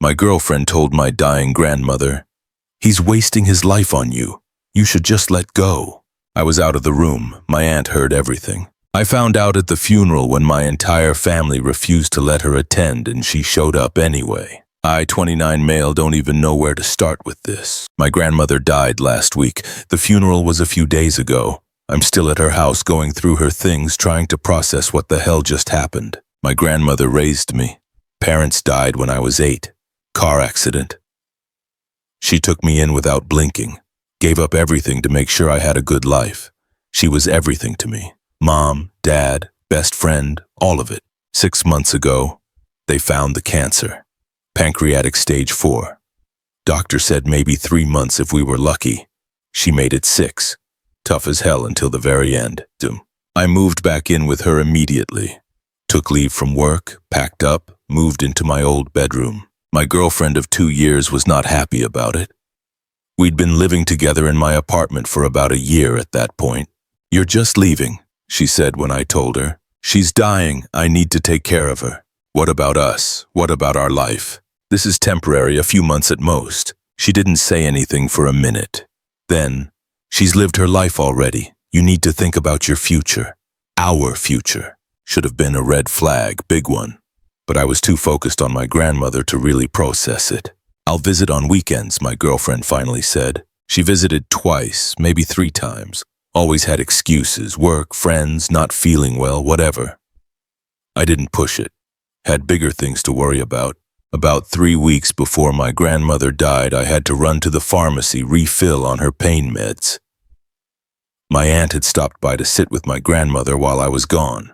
My girlfriend told my dying grandmother, "He's wasting his life on you. You should just let go." I was out of the room. My aunt heard everything. I found out at the funeral when my entire family refused to let her attend and she showed up anyway. I, 29 male, don't even know where to start with this. My grandmother died last week. The funeral was a few days ago. I'm still at her house going through her things, trying to process what the hell just happened. My grandmother raised me. Parents died when I was 8. Car accident. She took me in without blinking. Gave up everything to make sure I had a good life. She was everything to me. Mom, dad, best friend, all of it. 6 months ago, they found the cancer. Pancreatic stage 4. Doctor said maybe 3 months if we were lucky. She made it 6. Tough as hell until the very end. I moved back in with her immediately. Took leave from work, packed up, moved into my old bedroom. My girlfriend of 2 years was not happy about it. We'd been living together in my apartment for about a year at that point. "You're just leaving," she said when I told her. "She's dying. I need to take care of her. What about us? What about our life? This is temporary, a few months at most." She didn't say anything for a minute. Then, "She's lived her life already. You need to think about your future. Our future." Should have been a red flag, big one. But I was too focused on my grandmother to really process it. "I'll visit on weekends," my girlfriend finally said. She visited twice, maybe 3 times. Always had excuses, work, friends, not feeling well, whatever. I didn't push it. Had bigger things to worry about. About 3 weeks before my grandmother died, I had to run to the pharmacy, refill on her pain meds. My aunt had stopped by to sit with my grandmother while I was gone.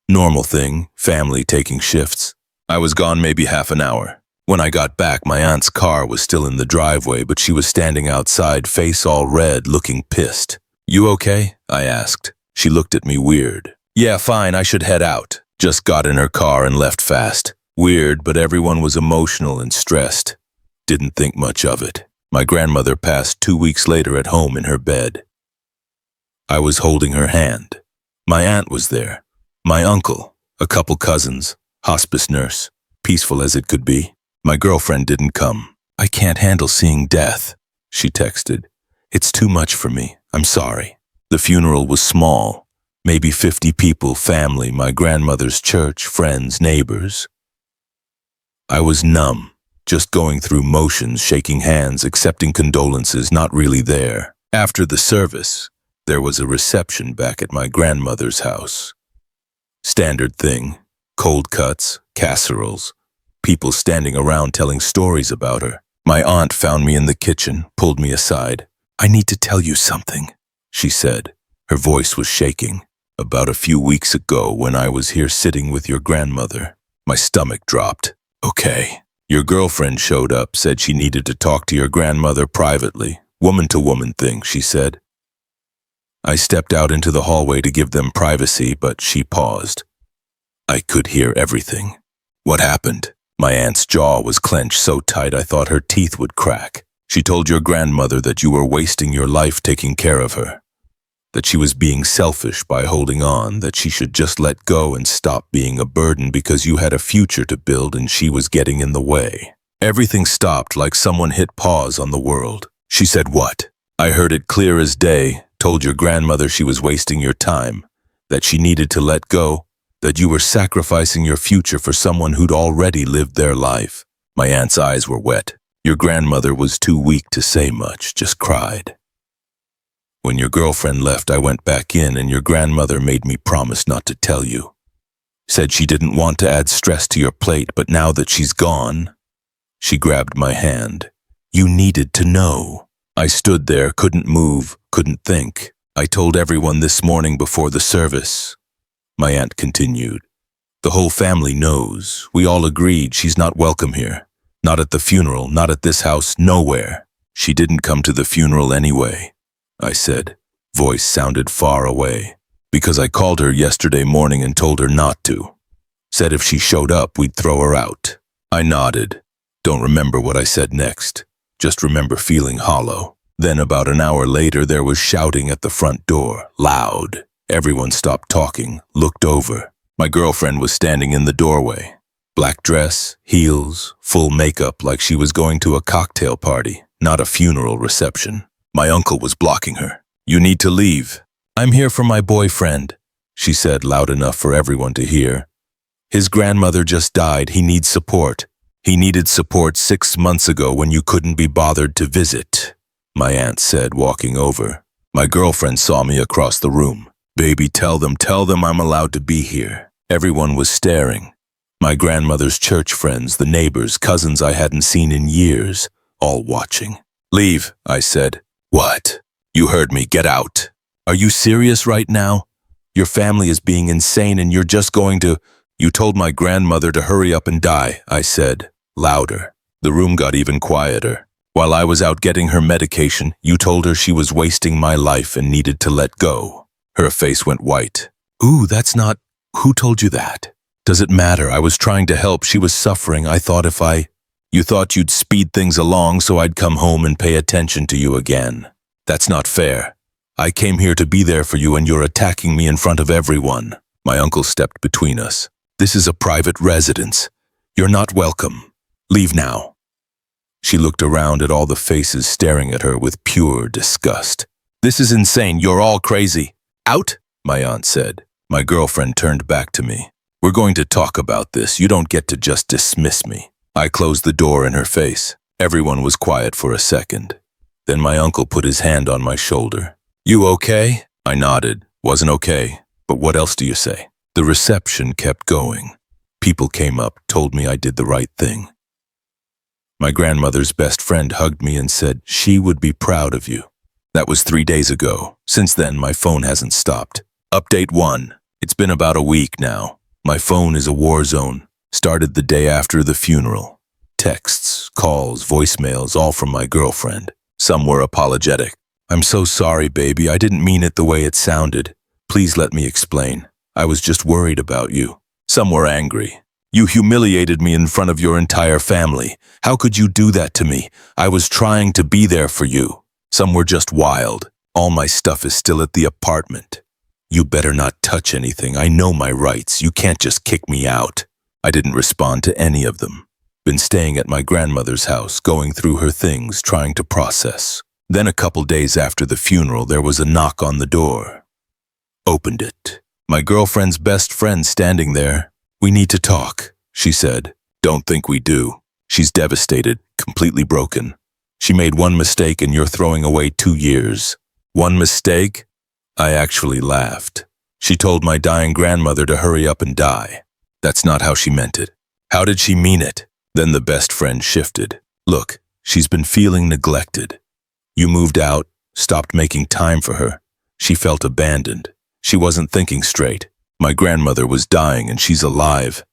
Normal thing, family taking shifts. I was gone maybe half an hour. When I got back, my aunt's car was still in the driveway, but she was standing outside, face all red, looking pissed. "You okay?" I asked. She looked at me weird. "Yeah, fine, I should head out." Just got in her car and left fast. Weird, but everyone was emotional and stressed. Didn't think much of it. My grandmother passed 2 weeks later at home in her bed. I was holding her hand. My aunt was there. My uncle, a couple cousins, hospice nurse, peaceful as it could be. My girlfriend didn't come. "I can't handle seeing death," she texted. "It's too much for me. I'm sorry." The funeral was small. Maybe 50 people, family, my grandmother's church, friends, neighbors. I was numb, just going through motions, shaking hands, accepting condolences, not really there. After the service, there was a reception back at my grandmother's house. Standard thing, cold cuts, casseroles, people standing around telling stories about her. My aunt found me in the kitchen, pulled me aside. "I need to tell you something," she said. Her voice was shaking. "About a few weeks ago, when I was here sitting with your grandmother, my stomach dropped." "Okay." "Your girlfriend showed up, said she needed to talk to your grandmother privately. Woman-to-woman thing," she said. I stepped out into the hallway to give them privacy, but she paused. I could hear everything. "What happened?" My aunt's jaw was clenched so tight I thought her teeth would crack. "She told your grandmother that you were wasting your life taking care of her. That she was being selfish by holding on, that she should just let go and stop being a burden because you had a future to build and she was getting in the way." Everything stopped like someone hit pause on the world. She said, "What?" I heard it clear as day. Told your grandmother she was wasting your time, that she needed to let go, that you were sacrificing your future for someone who'd already lived their life. My aunt's eyes were wet. Your grandmother was too weak to say much, just cried. When your girlfriend left, I went back in and your grandmother made me promise not to tell you. Said she didn't want to add stress to your plate, but now that she's gone, she grabbed my hand. "You needed to know." I stood there, couldn't move, couldn't think. "I told everyone this morning before the service." My aunt continued. "The whole family knows. We all agreed she's not welcome here. Not at the funeral, not at this house, nowhere. She didn't come to the funeral anyway," I said. Voice sounded far away. "Because I called her yesterday morning and told her not to. Said if she showed up, we'd throw her out." I nodded. Don't remember what I said next. Just remember feeling hollow. Then about an hour later, there was shouting at the front door, loud. Everyone stopped talking, looked over. My girlfriend was standing in the doorway. Black dress, heels, full makeup like she was going to a cocktail party, not a funeral reception. My uncle was blocking her. "You need to leave." "I'm here for my boyfriend," she said loud enough for everyone to hear. "His grandmother just died. He needs support." "He needed support 6 months ago when you couldn't be bothered to visit," my aunt said, walking over. My girlfriend saw me across the room. "Baby, tell them I'm allowed to be here." Everyone was staring. My grandmother's church friends, the neighbors, cousins I hadn't seen in years, all watching. "Leave," I said. "What?" "You heard me. Get out." "Are you serious right now? Your family is being insane and you're just going to—" "You told my grandmother to hurry up and die," I said, louder. The room got even quieter. "While I was out getting her medication, you told her she was wasting my life and needed to let go." Her face went white. "Ooh, that's not— Who told you that?" "Does it matter? I was trying to help. She was suffering. I thought You thought you'd speed things along so I'd come home and pay attention to you again. That's not fair. I came here to be there for you and you're attacking me in front of everyone." My uncle stepped between us. "This is a private residence. You're not welcome. Leave now." She looked around at all the faces staring at her with pure disgust. "This is insane. You're all crazy." "Out," my aunt said. My girlfriend turned back to me. "We're going to talk about this. You don't get to just dismiss me." I closed the door in her face. Everyone was quiet for a second. Then my uncle put his hand on my shoulder. "You okay?" I nodded. "Wasn't okay. But what else do you say?" The reception kept going. People came up, told me I did the right thing. My grandmother's best friend hugged me and said she would be proud of you. That was 3 days ago. Since then, my phone hasn't stopped. Update 1. It's been about a week now. My phone is a war zone. Started the day after the funeral. Texts, calls, voicemails, all from my girlfriend. Some were apologetic. "I'm so sorry, baby. I didn't mean it the way it sounded. Please let me explain. I was just worried about you." Some were angry. "You humiliated me in front of your entire family. How could you do that to me? I was trying to be there for you." Some were just wild. "All my stuff is still at the apartment. You better not touch anything. I know my rights. You can't just kick me out." I didn't respond to any of them. Been staying at my grandmother's house, going through her things, trying to process. Then a couple days after the funeral, there was a knock on the door. Opened it. My girlfriend's best friend standing there. "We need to talk," she said. "Don't think we do." She's devastated, completely broken. She made one mistake and you're throwing away 2 years. One mistake? I actually laughed. She told my dying grandmother to hurry up and die. That's not how she meant it. How did she mean it? Then the best friend shifted. "Look, she's been feeling neglected. You moved out, stopped making time for her. She felt abandoned. She wasn't thinking straight. My grandmother was dying and she's alive.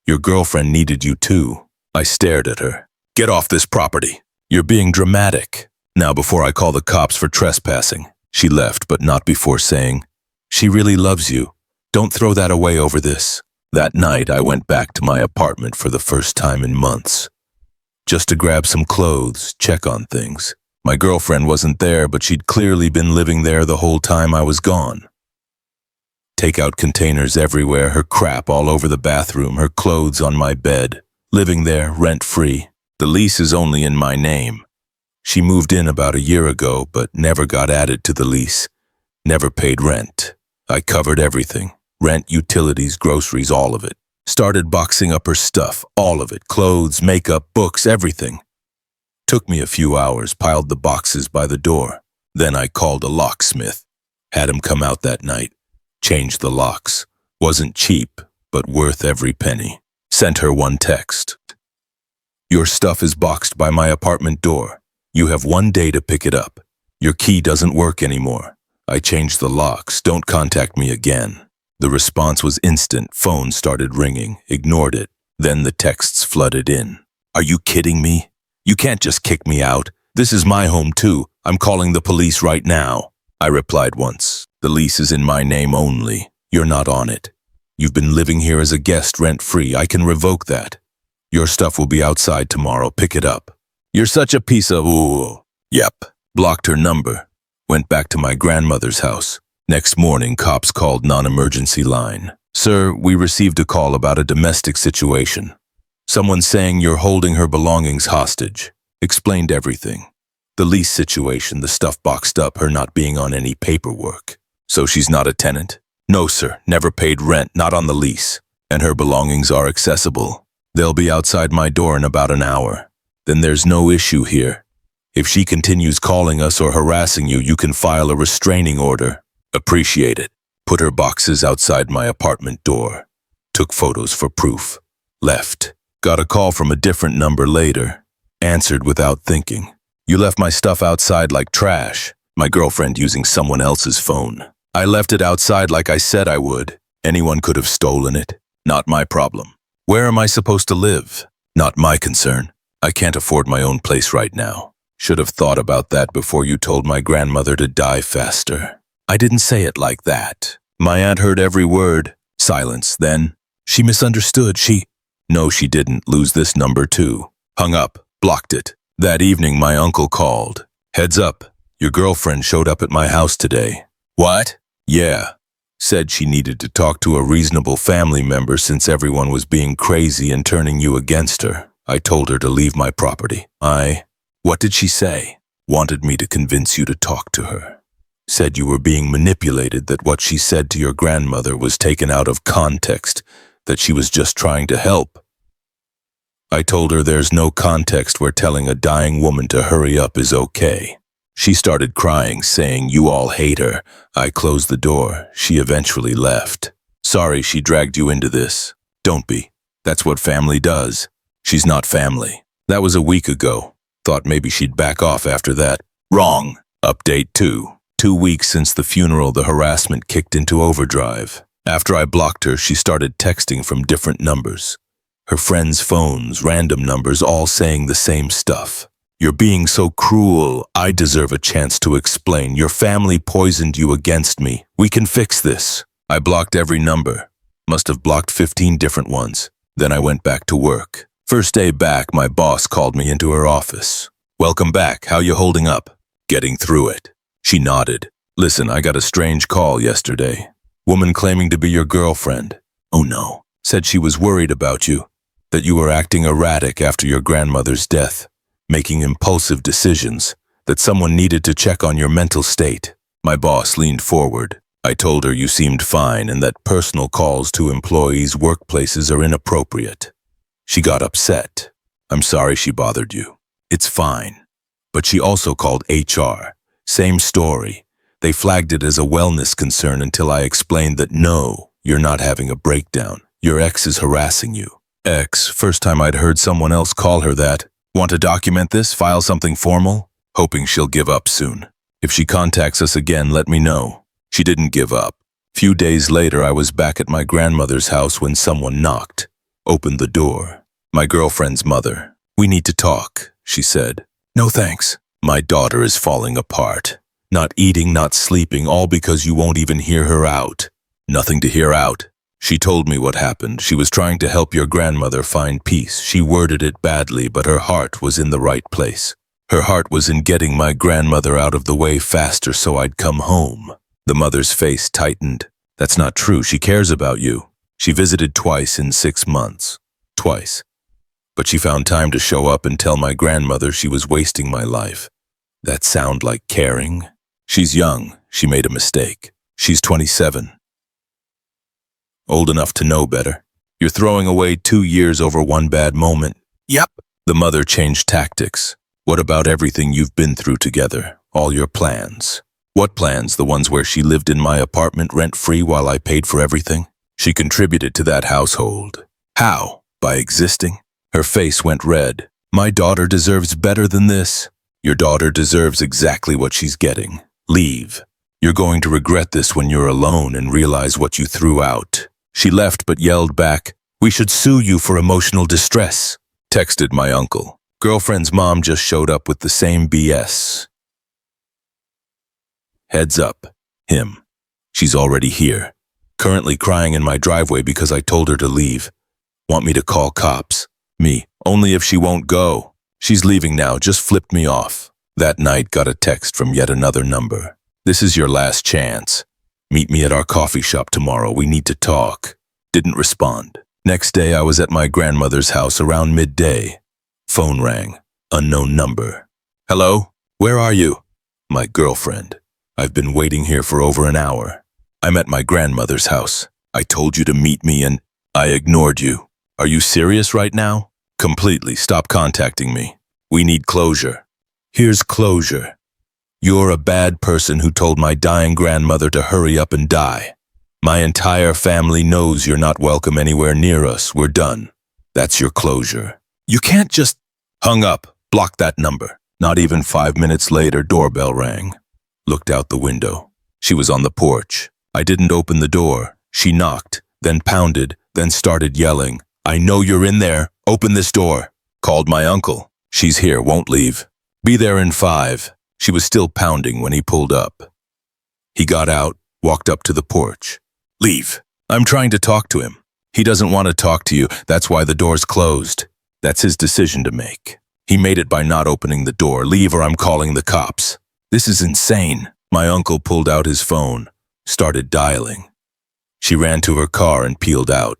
Your girlfriend needed you too." I stared at her. "Get off this property. You're being dramatic." "Now before I call the cops for trespassing." She left, but not before saying, "She really loves you. Don't throw that away over this." That night, I went back to my apartment for the first time in months. Just to grab some clothes, check on things. My girlfriend wasn't there, but she'd clearly been living there the whole time I was gone. Takeout containers everywhere, her crap all over the bathroom, her clothes on my bed. Living there, rent-free. The lease is only in my name. She moved in about a year ago, but never got added to the lease. Never paid rent. I covered everything. Rent, utilities, groceries, all of it. Started boxing up her stuff, all of it. Clothes, makeup, books, everything. Took me a few hours, piled the boxes by the door. Then I called a locksmith. Had him come out that night. Changed the locks. Wasn't cheap, but worth every penny. Sent her one text. "Your stuff is boxed by my apartment door. You have 1 day to pick it up. Your key doesn't work anymore. I changed the locks. Don't contact me again." The response was instant. Phone started ringing. Ignored it. Then the texts flooded in. "Are you kidding me? You can't just kick me out. This is my home too. I'm calling the police right now." I replied once. "The lease is in my name only. You're not on it. You've been living here as a guest rent-free. I can revoke that. Your stuff will be outside tomorrow. Pick it up." "You're such a piece of ooh." Yep. Blocked her number. Went back to my grandmother's house. Next morning, cops called non-emergency line. "Sir, we received a call about a domestic situation. Someone saying you're holding her belongings hostage. Explained everything. The lease situation, the stuff boxed up, her not being on any paperwork. So she's not a tenant? No, sir. Never paid rent, not on the lease. And her belongings are accessible. They'll be outside my door in about an hour. Then there's no issue here. If she continues calling us or harassing you, you can file a restraining order. Appreciate it. Put her boxes outside my apartment door. Took photos for proof. Left. Got a call from a different number later. Answered without thinking. You left my stuff outside like trash. My girlfriend using someone else's phone. I left it outside like I said I would. Anyone could have stolen it. Not my problem. Where am I supposed to live? Not my concern. I can't afford my own place right now. Should have thought about that before you told my grandmother to die faster. I didn't say it like that. My aunt heard every word. Silence, then. She misunderstood. No, she didn't. Lose this number too. Hung up. Blocked it. That evening, my uncle called. Heads up. Your girlfriend showed up at my house today. What? Yeah. Said she needed to talk to a reasonable family member since everyone was being crazy and turning you against her. I told her to leave my property. What did she say? Wanted me to convince you to talk to her. Said you were being manipulated, that what she said to your grandmother was taken out of context, that she was just trying to help. I told her there's no context where telling a dying woman to hurry up is okay. She started crying, saying you all hate her. I closed the door. She eventually left. Sorry she dragged you into this. Don't be. That's what family does. She's not family. That was a week ago. Thought maybe she'd back off after that. Wrong. Update 2. 2 weeks since the funeral, the harassment kicked into overdrive. After I blocked her, she started texting from different numbers. Her friends' phones, random numbers, all saying the same stuff. You're being so cruel. I deserve a chance to explain. Your family poisoned you against me. We can fix this. I blocked every number. Must have blocked 15 different ones. Then I went back to work. First day back, my boss called me into her office. Welcome back. How you holding up? Getting through it. She nodded. Listen, I got a strange call yesterday. Woman claiming to be your girlfriend. Oh no. Said she was worried about you. That you were acting erratic after your grandmother's death. Making impulsive decisions. That someone needed to check on your mental state. My boss leaned forward. I told her you seemed fine and that personal calls to employees' workplaces are inappropriate. She got upset. I'm sorry she bothered you. It's fine. But she also called HR. Same story. They flagged it as a wellness concern until I explained that no, you're not having a breakdown. Your ex is harassing you. Ex, first time I'd heard someone else call her that. Want to document this, file something formal? Hoping she'll give up soon. If she contacts us again, let me know. She didn't give up. Few days later, I was back at my grandmother's house when someone knocked. Opened the door. My girlfriend's mother. We need to talk, she said. No thanks. My daughter is falling apart. Not eating, not sleeping, all because you won't even hear her out. Nothing to hear out. She told me what happened. She was trying to help your grandmother find peace. She worded it badly, but her heart was in the right place. Her heart was in getting my grandmother out of the way faster so I'd come home. The mother's face tightened. That's not true. She cares about you. She visited twice in 6 months. Twice. But she found time to show up and tell my grandmother she was wasting my life. That sound like caring? She's young. She made a mistake. She's 27. Old enough to know better. You're throwing away 2 years over one bad moment. Yep. The mother changed tactics. What about everything you've been through together? All your plans? What plans? The ones where she lived in my apartment rent-free while I paid for everything? She contributed to that household. How? By existing? Her face went red. My daughter deserves better than this. Your daughter deserves exactly what she's getting. Leave. You're going to regret this when you're alone and realize what you threw out. She left but yelled back, we should sue you for emotional distress. Texted my uncle. Girlfriend's mom just showed up with the same BS. Heads up. Him. She's already here. Currently crying in my driveway because I told her to leave. Want me to call cops? Me. Only if she won't go. She's leaving now, just flipped me off. That night got a text from yet another number. This is your last chance. Meet me at our coffee shop tomorrow. We need to talk. Didn't respond. Next day, I was at my grandmother's house around midday. Phone rang. Unknown number. Hello? Where are you? My girlfriend. I've been waiting here for over an hour. I'm at my grandmother's house. I told you to meet me and I ignored you. Are you serious right now? Completely. Stop contacting me. We need closure. Here's closure. You're a bad person who told my dying grandmother to hurry up and die. My entire family knows you're not welcome anywhere near us. We're done. That's your closure. You can't just... Hung up. Block that number. Not even 5 minutes later, doorbell rang. Looked out the window. She was on the porch. I didn't open the door. She knocked, then pounded, then started yelling. I know you're in there. Open this door. Called my uncle. She's here, won't leave. Be there in 5. She was still pounding when he pulled up. He got out, walked up to the porch. Leave. I'm trying to talk to him. He doesn't want to talk to you. That's why the door's closed. That's his decision to make. He made it by not opening the door. Leave or I'm calling the cops. This is insane. My uncle pulled out his phone, started dialing. She ran to her car and peeled out.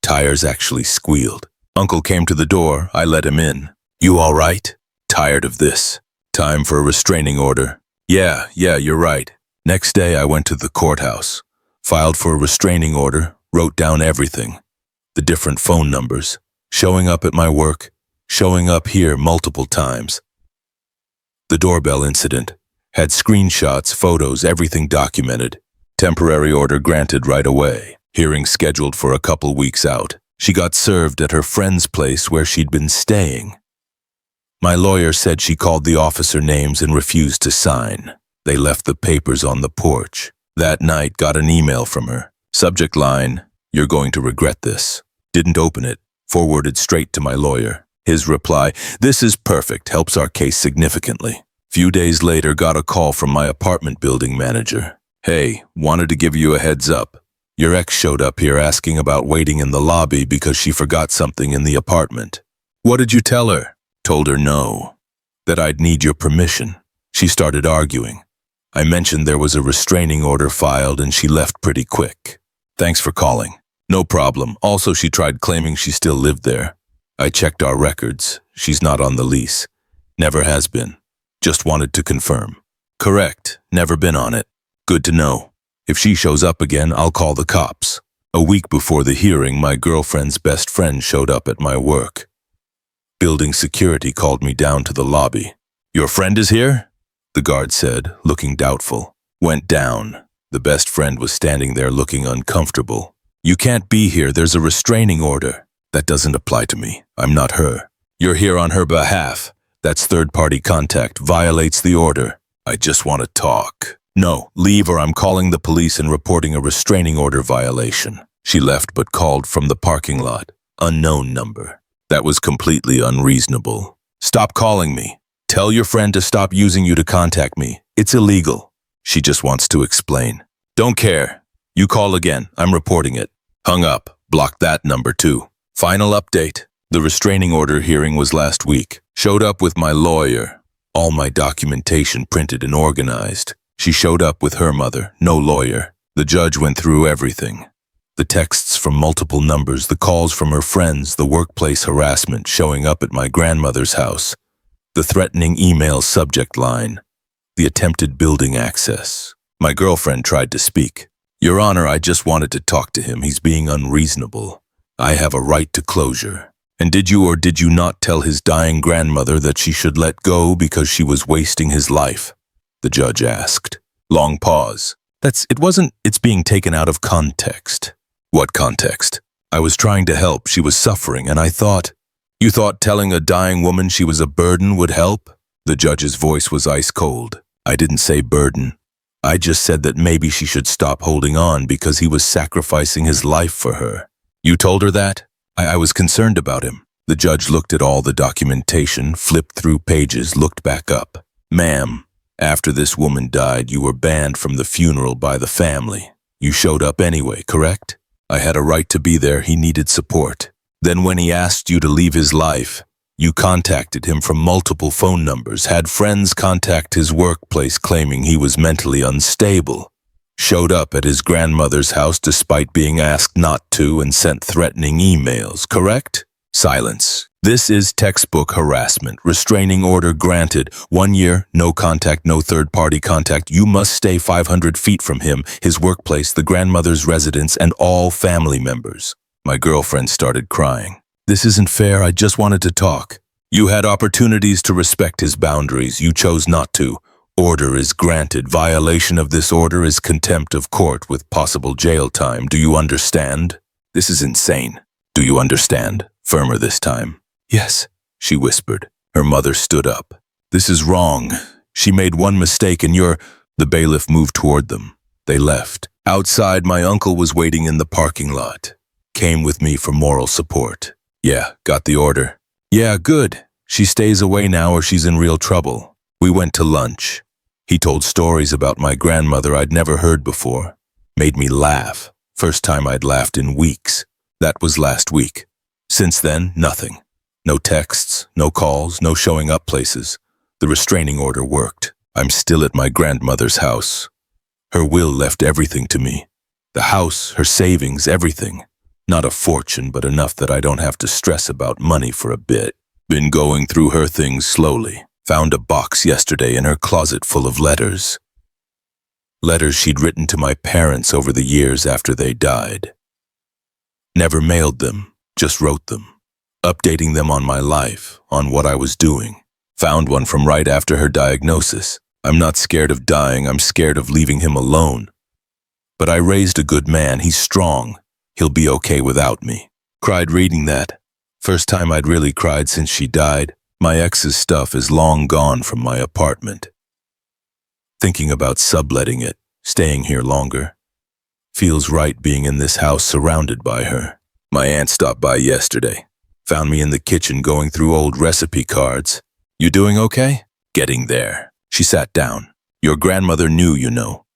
Tires actually squealed. Uncle came to the door. I let him in. You all right? Tired of this. Time for a restraining order. Yeah, you're right. Next day I went to the courthouse. Filed for a restraining order, wrote down everything. The different phone numbers, showing up at my work, showing up here multiple times. The doorbell incident, had screenshots, photos, everything documented. Temporary order granted right away. Hearing scheduled for a couple weeks out. She got served at her friend's place where she'd been staying. My lawyer said she called the officer names and refused to sign. They left the papers on the porch. That night, got an email from her. Subject line, you're going to regret this. Didn't open it. Forwarded straight to my lawyer. His reply, this is perfect, helps our case significantly. Few days later, got a call from my apartment building manager. Hey, wanted to give you a heads up. Your ex showed up here asking about waiting in the lobby because she forgot something in the apartment. What did you tell her? Told her no. That I'd need your permission. She started arguing. I mentioned there was a restraining order filed and she left pretty quick. Thanks for calling. No problem. Also, she tried claiming she still lived there. I checked our records. She's not on the lease. Never has been. Just wanted to confirm. Correct. Never been on it. Good to know. If she shows up again, I'll call the cops. A week before the hearing, my girlfriend's best friend showed up at my work. Building security called me down to the lobby. Your friend is here? The guard said, looking doubtful. Went down. The best friend was standing there looking uncomfortable. You can't be here. There's a restraining order. That doesn't apply to me. I'm not her. You're here on her behalf. That's third-party contact. Violates the order. I just want to talk. No, leave or I'm calling the police and reporting a restraining order violation. She left but called from the parking lot. Unknown number. That was completely unreasonable. Stop calling me. Tell your friend to stop using you to contact me. It's illegal. She just wants to explain. Don't care. You call again. I'm reporting it. Hung up. Blocked that number too. Final update. The restraining order hearing was last week. Showed up with my lawyer. All my documentation printed and organized. She showed up with her mother, no lawyer. The judge went through everything. The texts from multiple numbers, the calls from her friends, the workplace harassment showing up at my grandmother's house. The threatening email subject line, the attempted building access. My girlfriend tried to speak. Your Honor, I just wanted to talk to him. He's being unreasonable. I have a right to closure. And did you or did you not tell his dying grandmother that she should let go because she was wasting his life? The judge asked. Long pause. It's being taken out of context. What context? I was trying to help. She was suffering and I thought... You thought telling a dying woman she was a burden would help? The judge's voice was ice cold. I didn't say burden. I just said that maybe she should stop holding on because he was sacrificing his life for her. You told her that? I was concerned about him. The judge looked at all the documentation, flipped through pages, looked back up. Ma'am, after this woman died, you were banned from the funeral by the family. You showed up anyway, correct? I had a right to be there. He needed support. Then when he asked you to leave his life, you contacted him from multiple phone numbers, had friends contact his workplace claiming he was mentally unstable. Showed up at his grandmother's house despite being asked not to and sent threatening emails, correct? Silence. This is textbook harassment. Restraining order granted. 1 year, no contact, no third-party contact. You must stay 500 feet from him, his workplace, the grandmother's residence, and all family members. My girlfriend started crying. This isn't fair, I just wanted to talk. You had opportunities to respect his boundaries. You chose not to. Order is granted. Violation of this order is contempt of court with possible jail time. Do you understand? This is insane. Do you understand? Firmer this time. Yes, she whispered. Her mother stood up. This is wrong. She made one mistake and you're... The bailiff moved toward them. They left. Outside, my uncle was waiting in the parking lot. Came with me for moral support. Yeah, got the order. Yeah, good. She stays away now or she's in real trouble. We went to lunch. He told stories about my grandmother I'd never heard before. Made me laugh. First time I'd laughed in weeks. That was last week. Since then, nothing. No texts, no calls, no showing up places. The restraining order worked. I'm still at my grandmother's house. Her will left everything to me. The house, her savings, everything. Not a fortune, but enough that I don't have to stress about money for a bit. Been going through her things slowly. Found a box yesterday in her closet full of letters. Letters she'd written to my parents over the years after they died. Never mailed them, just wrote them. Updating them on my life, on what I was doing. Found one from right after her diagnosis. I'm not scared of dying, I'm scared of leaving him alone. But I raised a good man, he's strong. He'll be okay without me. Cried reading that. First time I'd really cried since she died. My ex's stuff is long gone from my apartment. Thinking about subletting it, staying here longer. Feels right being in this house surrounded by her. My aunt stopped by yesterday. Found me in the kitchen going through old recipe cards. You doing okay? Getting there. She sat down. Your grandmother knew, you know,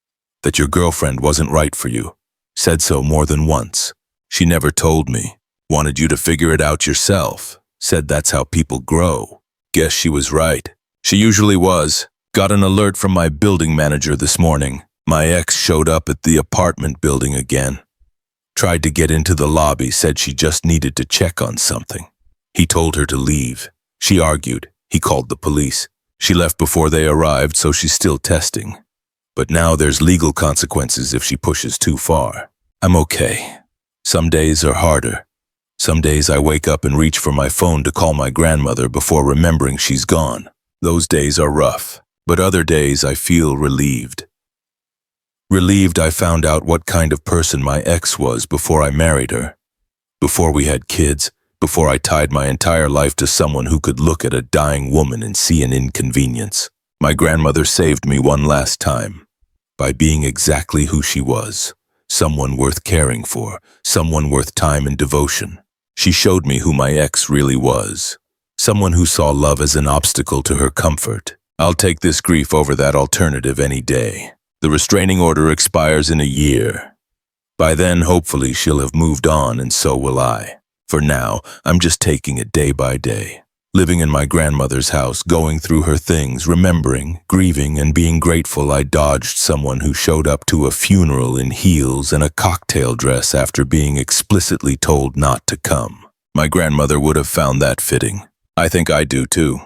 that your girlfriend wasn't right for you. Said so more than once. She never told me. Wanted you to figure it out yourself. Said that's how people grow. Guess she was right. She usually was. Got an alert from my building manager this morning. My ex showed up at the apartment building again. Tried to get into the lobby, said she just needed to check on something. He told her to leave. She argued. He called the police. She left before they arrived, so she's still testing. But now there's legal consequences if she pushes too far. I'm okay. Some days are harder. Some days I wake up and reach for my phone to call my grandmother before remembering she's gone. Those days are rough, but other days I feel relieved. Relieved I found out what kind of person my ex was before I married her. Before we had kids, before I tied my entire life to someone who could look at a dying woman and see an inconvenience. My grandmother saved me one last time by being exactly who she was. Someone worth caring for, someone worth time and devotion. She showed me who my ex really was. Someone who saw love as an obstacle to her comfort. I'll take this grief over that alternative any day. The restraining order expires in a year. By then, hopefully, she'll have moved on, and so will I. For now, I'm just taking it day by day. Living in my grandmother's house, going through her things, remembering, grieving, and being grateful I dodged someone who showed up to a funeral in heels and a cocktail dress after being explicitly told not to come. My grandmother would have found that fitting. I think I do too.